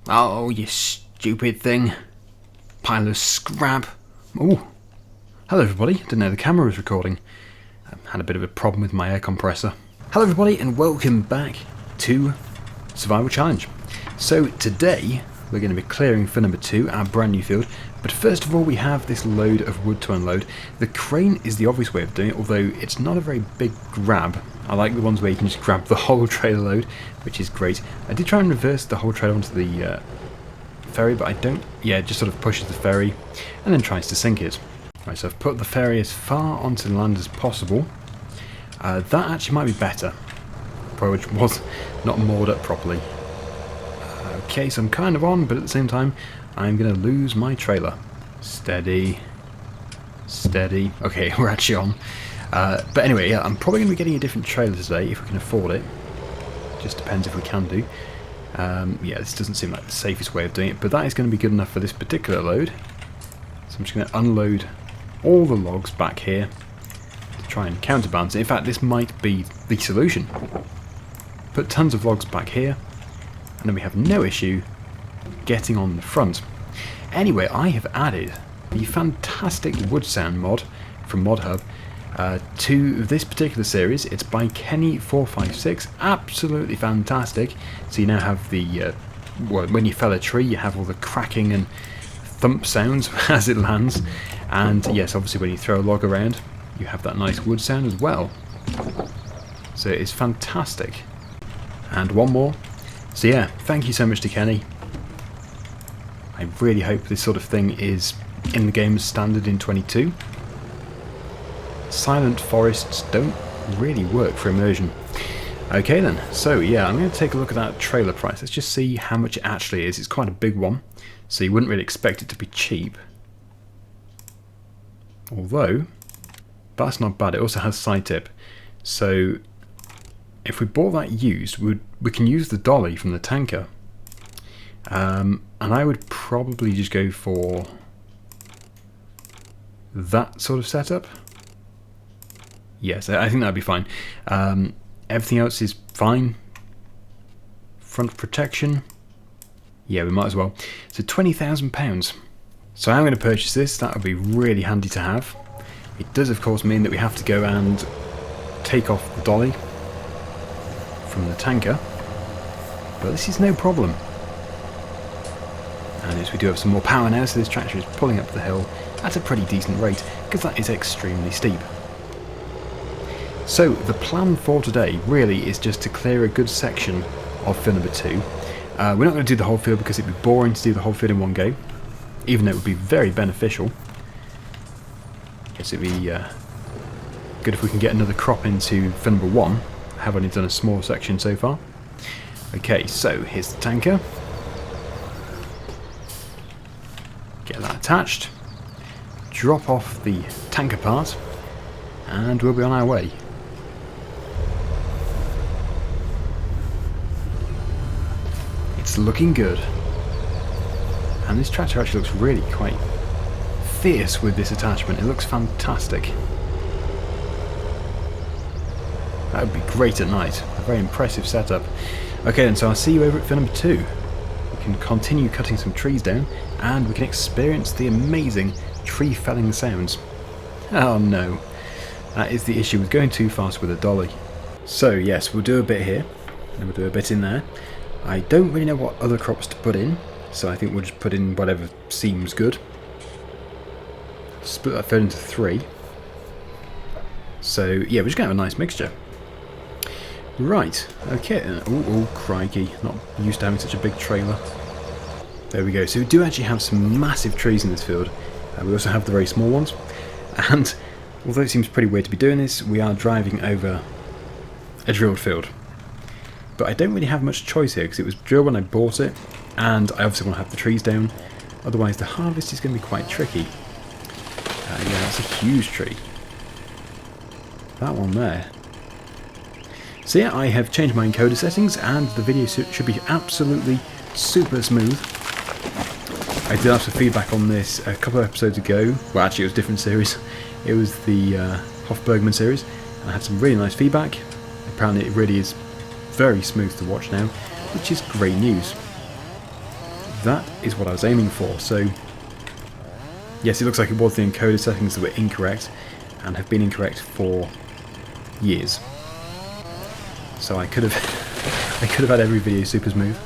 Oh, you stupid thing. Pile of scrap. Oh, hello everybody. Didn't know the camera was recording. I had a bit of a problem with my air compressor. Hello everybody and welcome back to Survival Challenge. So today we're going to be clearing for number 2, our brand new field. But first of all we have this load of wood to unload. The crane is the obvious way of doing it, although it's not a very big grab. I like the ones where you can just grab the whole trailer load, which is great. I did try and reverse the whole trailer onto the ferry, but I don't. Yeah, it just sort of pushes the ferry and then tries to sink it. Right, so I've put the ferry as far onto the land as possible. That actually might be better, probably, which was not moored up properly. Okay, so I'm kind of on, but at the same time I'm going to lose my trailer. Steady. Steady. Okay, we're actually on. But anyway, yeah, I'm probably going to be getting a different trailer today if we can afford it. Just depends if we can do. Yeah, this doesn't seem like the safest way of doing it, but that is going to be good enough for this particular load. So I'm just going to unload all the logs back here to try and counterbalance it. In fact, this might be the solution. Put tons of logs back here, and then we have no issue getting on the front. Anyway, I have added the fantastic wood sound mod from ModHub to this particular series. It's by Kenny456. Absolutely fantastic. So you now have the well, when you fell a tree, you have all the cracking and thump sounds as it lands, and yes, obviously when you throw a log around, you have that nice wood sound as well. So it's fantastic. And one more. So yeah, thank you so much to Kenny. I really hope this sort of thing is in the game as standard in 22. Silent forests don't really work for immersion. Okay then, so yeah, I'm going to take a look at that trailer price. Let's just see how much it actually is. It's quite a big one, so you wouldn't really expect it to be cheap. Although, that's not bad. It also has side tip. So if we bought that used, we can use the dolly from the tanker. And I would probably just go for that sort of setup. Yes, I think that'd be fine. Everything else is fine. Front protection. Yeah, we might as well. So £20,000. So I'm going to purchase this. That would be really handy to have. It does, of course, mean that we have to go and take off the dolly from the tanker. But this is no problem. And as we do have some more power now, so this tractor is pulling up the hill at a pretty decent rate, because that is extremely steep. So the plan for today really is just to clear a good section of field number 2. We're not going to do the whole field because it'd be boring to do the whole field in one go, even though it would be very beneficial. I guess it'd be good if we can get another crop into field number 1. I have only done a small section so far. Okay, so here's the tanker. Get that attached. Drop off the tanker part, and we'll be on our way. It's looking good. And this tractor actually looks really quite fierce with this attachment. It looks fantastic. That would be great at night. A very impressive setup. Okay then, so I'll see you over at field number 2. We can continue cutting some trees down, and we can experience the amazing tree felling sounds. Oh no, that is the issue with going too fast with a dolly. So yes, we'll do a bit here, and we'll do a bit in there. I don't really know what other crops to put in, so I think we'll just put in whatever seems good. Split that field into 3. So yeah, we're just going to have a nice mixture. Right, okay. Oh crikey, not used to having such a big trailer. There we go. So we do actually have some massive trees in this field. We also have the very small ones. And although it seems pretty weird to be doing this, we are driving over a drilled field. But I don't really have much choice here because it was drilled when I bought it, and I obviously want to have the trees down. Otherwise the harvest is going to be quite tricky. Yeah, that's a huge tree. That one there. So yeah, I have changed my encoder settings, and the video should be absolutely super smooth. I did have some feedback on this a couple of episodes ago. Well, actually it was a different series. It was the Hofbergman series, and I had some really nice feedback. Apparently it really is very smooth to watch now, which is great news. that is what I was aiming for. So yes, it looks like it was the encoder settings that were incorrect and have been incorrect for years. So I could have had every video super smooth.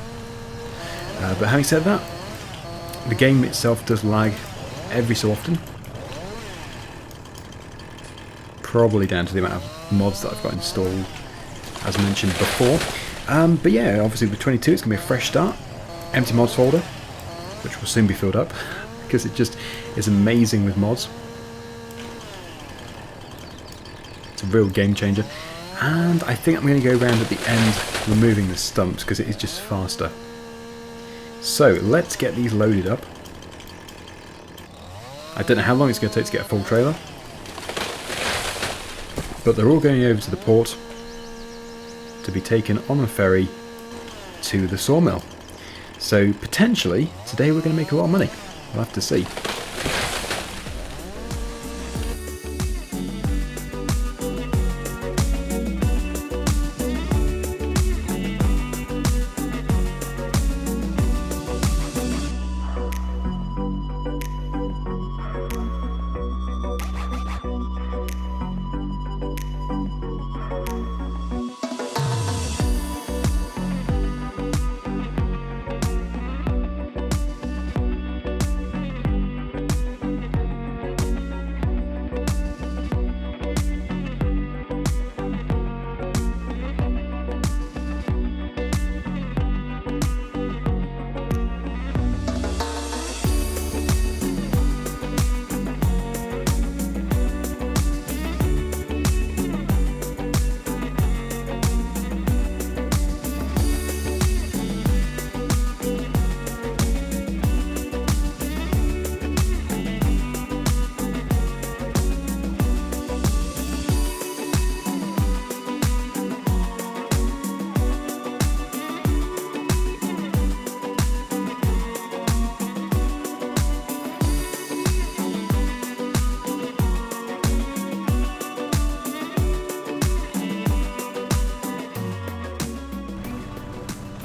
But having said that, the game itself does lag every so often. Probably down to the amount of mods that I've got installed, as mentioned before. But yeah, obviously with 22 it's going to be a fresh start. Empty mods folder, which will soon be filled up, because it just is amazing with mods. It's a real game changer. And I think I'm going to go around at the end removing the stumps, because it is just faster. So let's get these loaded up. I don't know how long it's going to take to get a full trailer, but they're all going over to the port to be taken on a ferry to the sawmill. So potentially today we're going to make a lot of money. We'll have to see.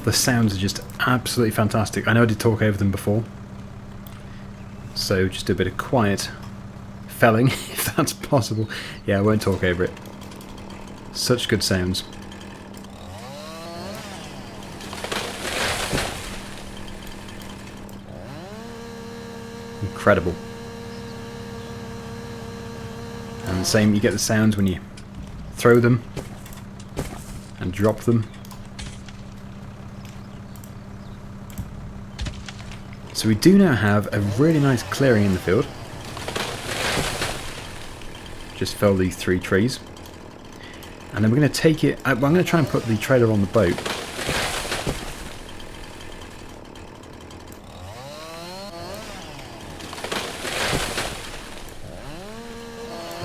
The sounds are just absolutely fantastic. I know I did talk over them before, so just a bit of quiet felling, if that's possible. Yeah, I won't talk over it. Such good sounds. Incredible. And the same, you get the sounds when you throw them and drop them. So we do now have a really nice clearing in the field. Just fell these 3 trees. And then we're going to take it... I'm going to try and put the trailer on the boat.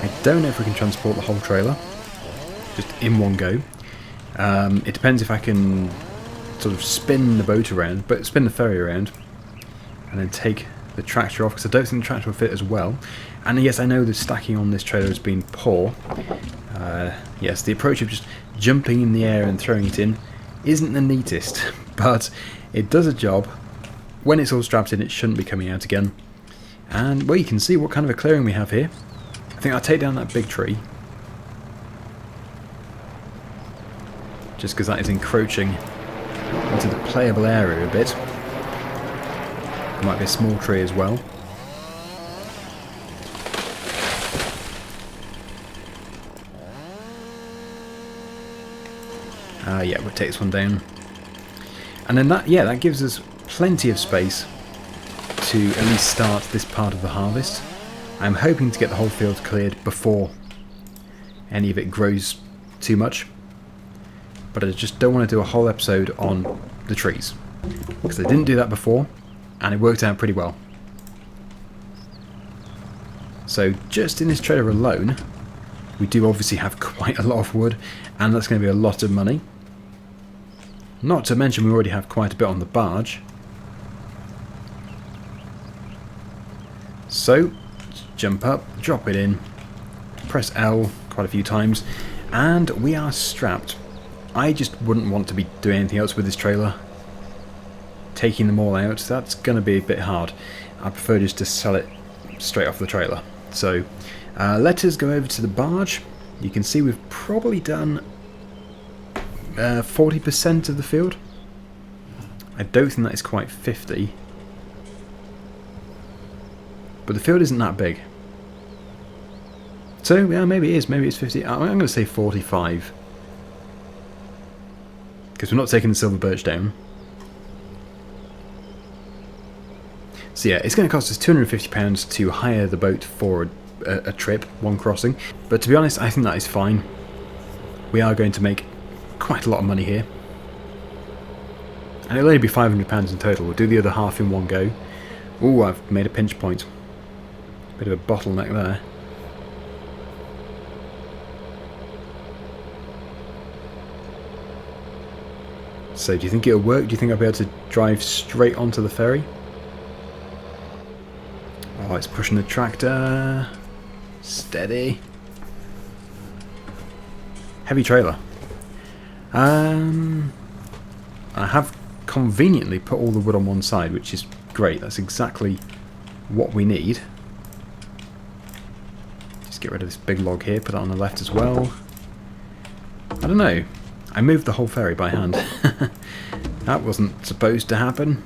I don't know if we can transport the whole trailer just in one go. It depends if I can sort of spin the boat around, but spin the ferry around, and then take the tractor off, because I don't think the tractor will fit as well. And yes, I know the stacking on this trailer has been poor. Yes, the approach of just jumping in the air and throwing it in isn't the neatest, but it does a job. When it's all strapped in, it shouldn't be coming out again. And well, you can see what kind of a clearing we have here. I think I'll take down that big tree, just because that is encroaching into the playable area a bit. Might be a small tree as well. Yeah, we'll take this one down. And then that gives us plenty of space to at least start this part of the harvest. I'm hoping to get the whole field cleared before any of it grows too much. But I just don't want to do a whole episode on the trees, because I didn't do that before. And it worked out pretty well. So just in this trailer alone, we do obviously have quite a lot of wood, and that's going to be a lot of money. Not to mention we already have quite a bit on the barge. So, jump up, drop it in, press L quite a few times, and we are strapped. I just wouldn't want to be doing anything else with this trailer. taking them all out, that's going to be a bit hard. I prefer just to sell it straight off the trailer. So let us go over to the barge. You can see we've probably done 40% of the field. I don't think that is quite 50. But the field isn't that big. So, yeah, maybe it is. Maybe it's 50. I'm going to say 45. Because we're not taking the silver birch down. So yeah, it's going to cost us £250 to hire the boat for a trip, one crossing. But to be honest, I think that is fine. We are going to make quite a lot of money here. And it'll only be £500 in total. We'll do the other half in one go. Ooh, I've made a pinch point. Bit of a bottleneck there. So do you think it'll work? Do you think I'll be able to drive straight onto the ferry? Oh, it's pushing the tractor. Steady. Heavy trailer. I have conveniently put all the wood on one side, which is great. That's exactly what we need. Just get rid of this big log here, put it on the left as well. I don't know. I moved the whole ferry by hand. That wasn't supposed to happen.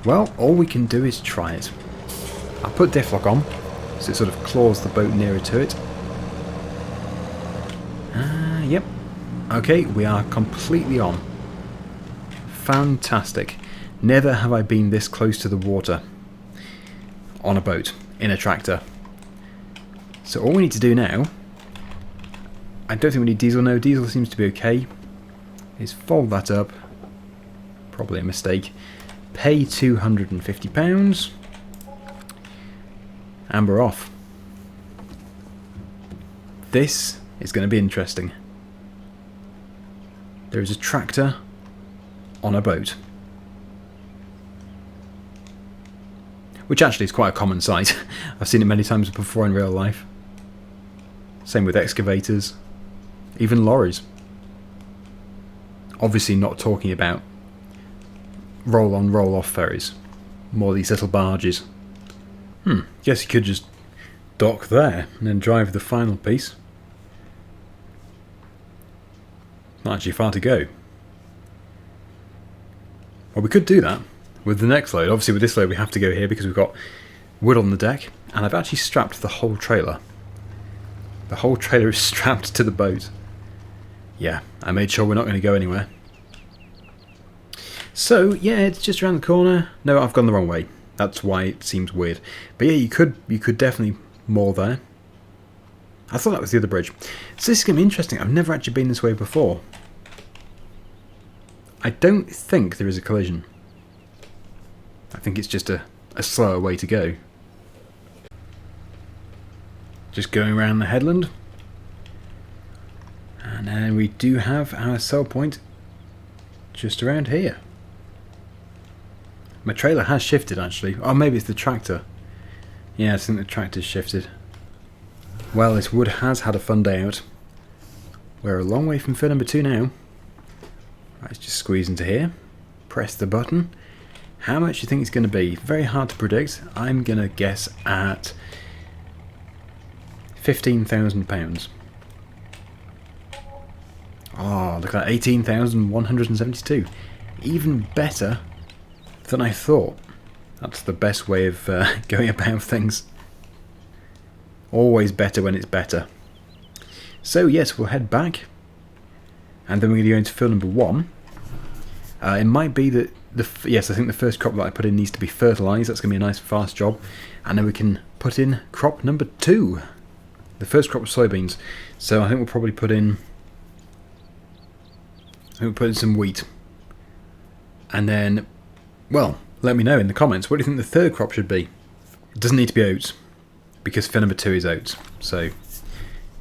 Well, all we can do is try it. I'll put diff lock on, so it sort of claws the boat nearer to it. Yep. Okay, we are completely on. Fantastic. Never have I been this close to the water on a boat, in a tractor. So all we need to do now, I don't think we need diesel, no, diesel seems to be okay, is fold that up, probably a mistake, pay £250, and we're off. This is going to be interesting. There is a tractor on a boat. Which actually is quite a common sight. I've seen it many times before in real life. Same with excavators. Even lorries. Obviously not talking about roll-on, roll-off ferries. More these little barges. Guess you could just dock there and then drive the final piece. Not actually far to go. Well, we could do that with the next load. Obviously with this load we have to go here because we've got wood on the deck, and I've actually strapped the whole trailer. The whole trailer is strapped to the boat. Yeah, I made sure we're not going to go anywhere. So, yeah, it's just around the corner. No, I've gone the wrong way. That's why it seems weird. But yeah, you could definitely moor there. I thought that was the other bridge. So this is going to be interesting. I've never actually been this way before. I don't think there is a collision. I think it's just a slower way to go. Just going around the headland. And then we do have our sell point just around here. My trailer has shifted actually. Oh, maybe it's the tractor. Yeah, I think the tractor's shifted. Well, this wood has had a fun day out. We're a long way from fill number 2 now. Let's just squeeze into here. Press the button. How much do you think it's going to be? Very hard to predict. I'm going to guess at £15,000. Oh, look at that, 18,172. Even better than I thought. That's the best way of going about things. Always better when it's better. So yes, we'll head back. And then we're going to go into field number 1. It might be that, yes, I think the first crop that I put in needs to be fertilised. That's going to be a nice fast job. And then we can put in crop number 2. The first crop of soybeans. So I think we'll probably put in... some wheat. And then, well, let me know in the comments, what do you think the third crop should be? It doesn't need to be oats, because field number 2 is oats. So,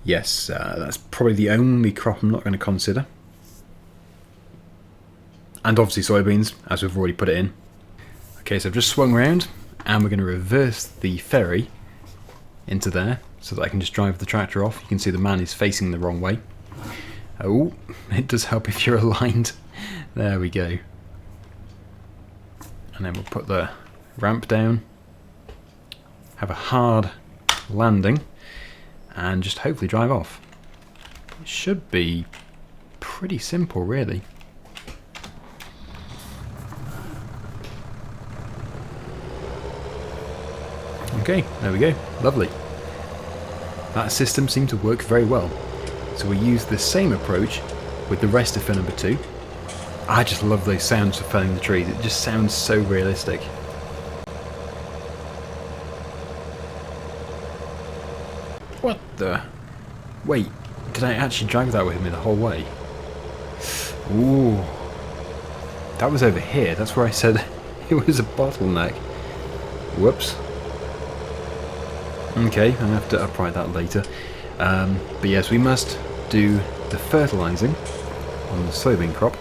yes, that's probably the only crop I'm not going to consider. And obviously soybeans, as we've already put it in. Okay, so I've just swung around, and we're going to reverse the ferry into there, so that I can just drive the tractor off. You can see the man is facing the wrong way. Oh, it does help if you're aligned. There we go. And then we'll put the ramp down, have a hard landing, and just hopefully drive off. It should be pretty simple, really. Okay, there we go. Lovely. That system seemed to work very well. So we used the same approach with the rest of fill number 2. I just love those sounds for felling the trees. It just sounds so realistic. What the? Wait, did I actually drag that with me the whole way? Ooh. That was over here. That's where I said it was a bottleneck. Whoops. Okay, I'm going to have to upright that later. But yes, we must do the fertilising on the soybean crop.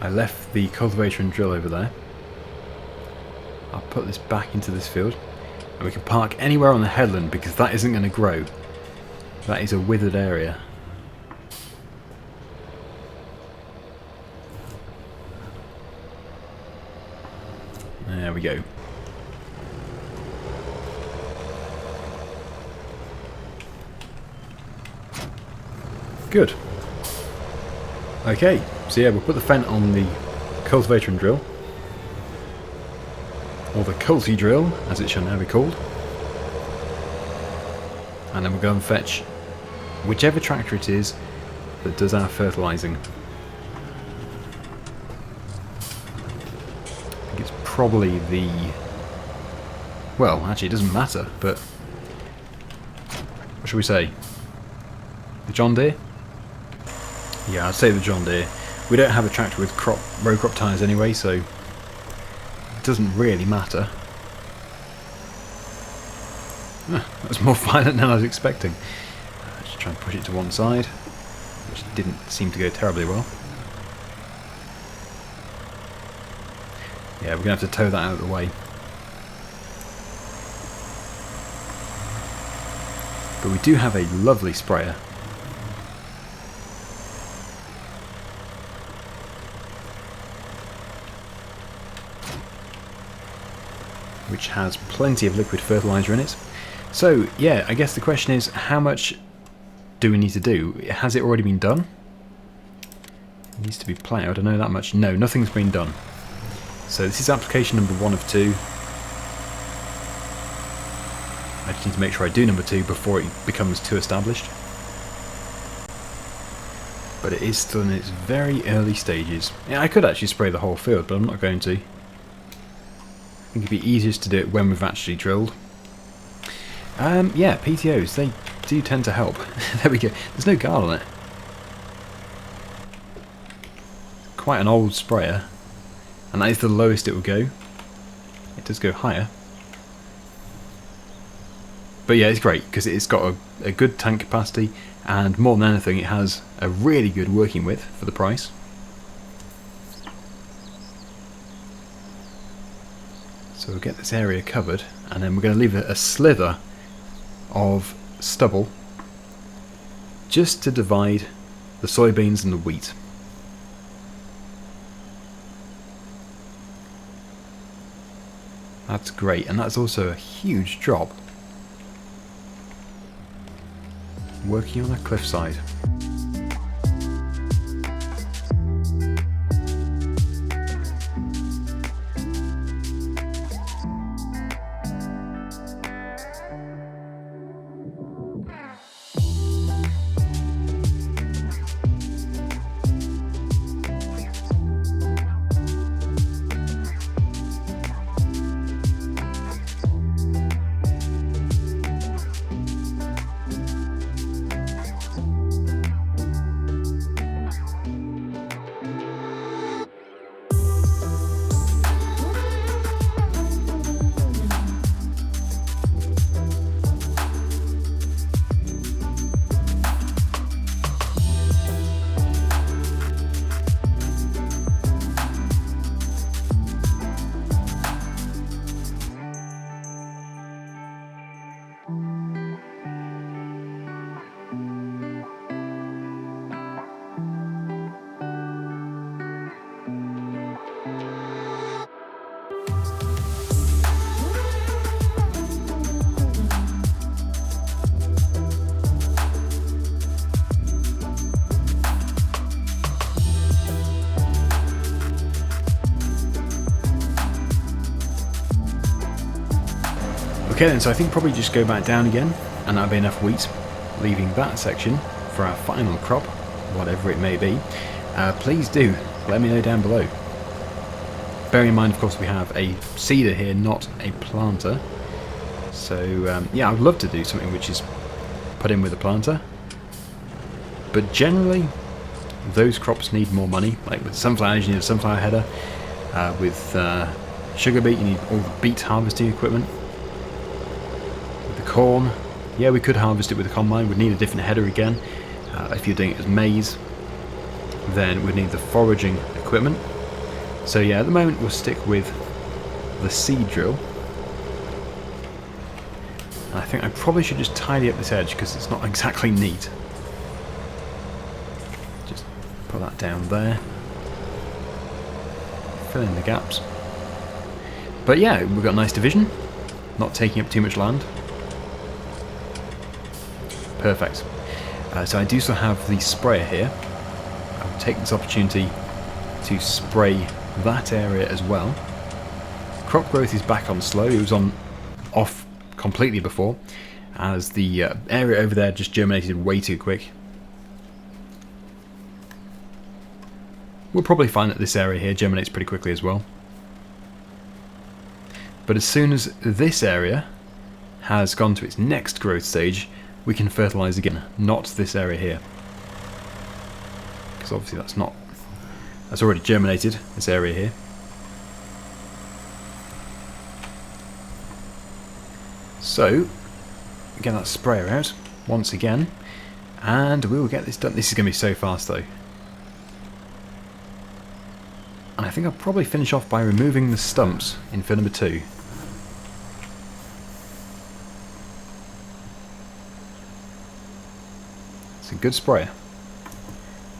I left the cultivator and drill over there. I'll put this back into this field. And we can park anywhere on the headland because that isn't going to grow. That is a withered area. There we go. Good. Okay, so yeah, we'll put the fent on the cultivator and drill. Or the culti drill, as it shall now be called. And then we'll go and fetch whichever tractor it is that does our fertilising. I think it's probably the... Well, actually it doesn't matter, but... What should we say? The John Deere? Yeah, I'd say the John Deere. We don't have a tractor with row crop tyres anyway, so it doesn't really matter. That was more violent than I was expecting. Just try and push it to one side, which didn't seem to go terribly well. Yeah, we're going to have to tow that out of the way. But we do have a lovely sprayer. Which has plenty of liquid fertiliser in it. So yeah, I guess the question is, how much do we need to do? Has it already been done? It needs to be ploughed, I know that much. No, nothing's been done. So this is application number 1 of 2. I just need to make sure I do number 2 before it becomes too established. But it is still in its very early stages. Yeah, I could actually spray the whole field, but I'm not going to. I think it'd be easiest to do it when we've actually drilled. Yeah, PTOs, they do tend to help. There we go. There's no guard on it. Quite an old sprayer. And that is the lowest it will go. It does go higher. But yeah, it's great because it's got a good tank capacity, and more than anything it has a really good working width for the price. So we'll get this area covered, and then we're going to leave a slither of stubble just to divide the soybeans and the wheat. That's great, and that's also a huge drop. Working on a cliffside. Okay then, so I think probably just go back down again, and that'll be enough wheat, leaving that section for our final crop, whatever it may be. Please do let me know down below. Bearing in mind, of course, we have a seeder here, not a planter. So yeah, I'd love to do something which is put in with a planter. But generally, those crops need more money. Like with sunflowers, you need a sunflower header. With sugar beet, you need all the beet harvesting equipment. With the corn, yeah, we could harvest it with a combine. We'd need a different header again. If you're doing it as maize, then we'd need the foraging equipment. So yeah, at the moment we'll stick with the seed drill. And I think I probably should just tidy up this edge because it's not exactly neat. Just put that down there. Fill in the gaps. But yeah, we've got a nice division. Not taking up too much land. Perfect. So I do still have the sprayer here. I'll take this opportunity to spray that area as well. Crop growth is back on slow. It was on off completely before, as the area over there just germinated way too quick. We'll probably find that this area here germinates pretty quickly as well. But as soon as this area has gone to its next growth stage, we can fertilise again, not this area here. Because obviously that's already germinated, this area here. So, get that sprayer out once again, and we will get this done. This is going to be so fast though. And I think I'll probably finish off by removing the stumps in fill number 2. It's a good sprayer.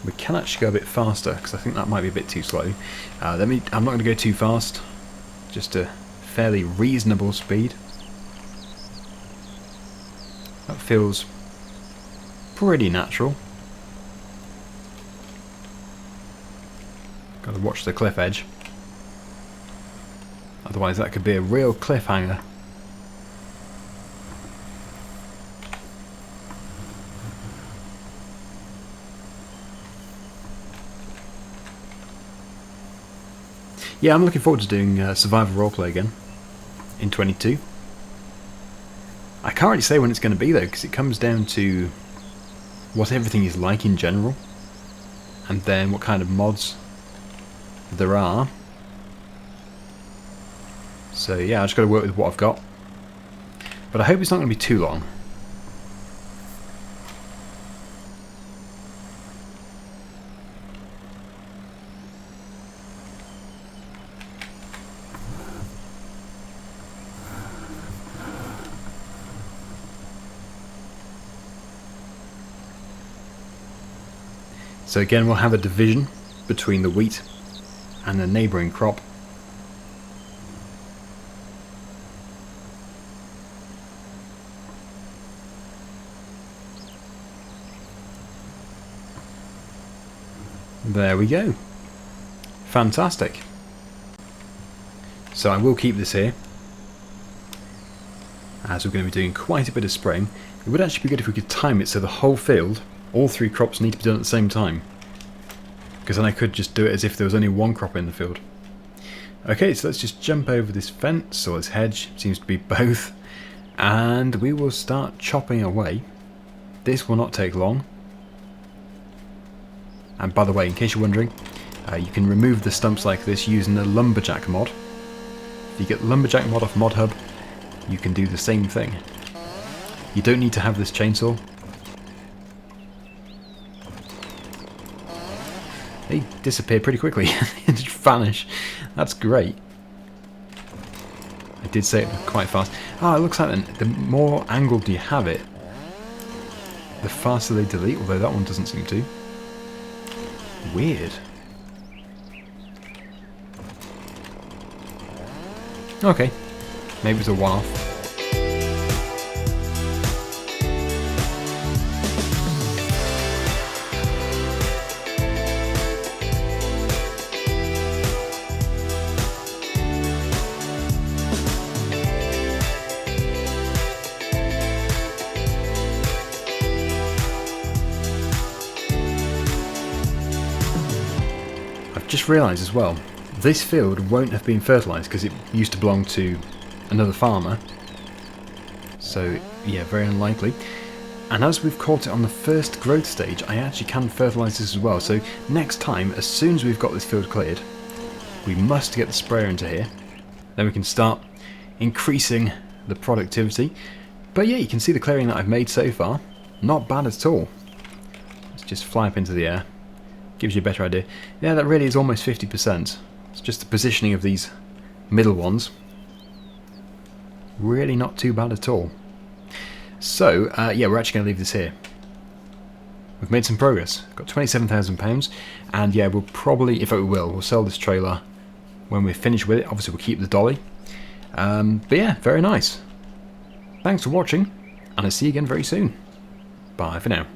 We can actually go a bit faster because I think that might be a bit too slow. I'm not going to go too fast, just a fairly reasonable speed. That feels pretty natural. Got to watch the cliff edge, otherwise that could be a real cliffhanger. Yeah, I'm looking forward to doing survival roleplay again in 22. I can't really say when it's going to be though, because it comes down to what everything is like in general, and then what kind of mods there are. So yeah, I just got to work with what I've got. But I hope it's not going to be too long. So again, we'll have a division between the wheat and the neighbouring crop. There we go. Fantastic. So I will keep this here, as we're going to be doing quite a bit of spraying. It would actually be good if we could time it so the whole field, all 3 crops need to be done at the same time, because then I could just do it as if there was only 1 crop in the field. Okay, so let's just jump over this fence, or this hedge, seems to be both, and we will start chopping away. This will not take long. And by the way, in case you're wondering, you can remove the stumps like this using the lumberjack mod. If you get the lumberjack mod off Mod Hub, you can do the same thing. You don't need to have this chainsaw. They disappear pretty quickly. They just vanish. That's great. I did say it quite fast. Ah, it looks like then the more angled you have it, the faster they delete, although that one doesn't seem to. Weird. Okay. Maybe it's a one-off. just realised as well, this field won't have been fertilised because it used to belong to another farmer. So, yeah, very unlikely. And as we've caught it on the first growth stage, I actually can fertilise this as well. So next time, as soon as we've got this field cleared, we must get the sprayer into here. Then we can start increasing the productivity. But yeah, you can see the clearing that I've made so far. Not bad at all. Let's just fly up into the air. Gives you a better idea. Yeah, that really is almost 50%. It's just the positioning of these middle ones. Really not too bad at all. So, yeah, we're actually going to leave this here. We've made some progress. Got £27,000, and yeah, we'll probably, if we will, we'll sell this trailer when we're finished with it. Obviously, we'll keep the dolly. But yeah, very nice. Thanks for watching, and I'll see you again very soon. Bye for now.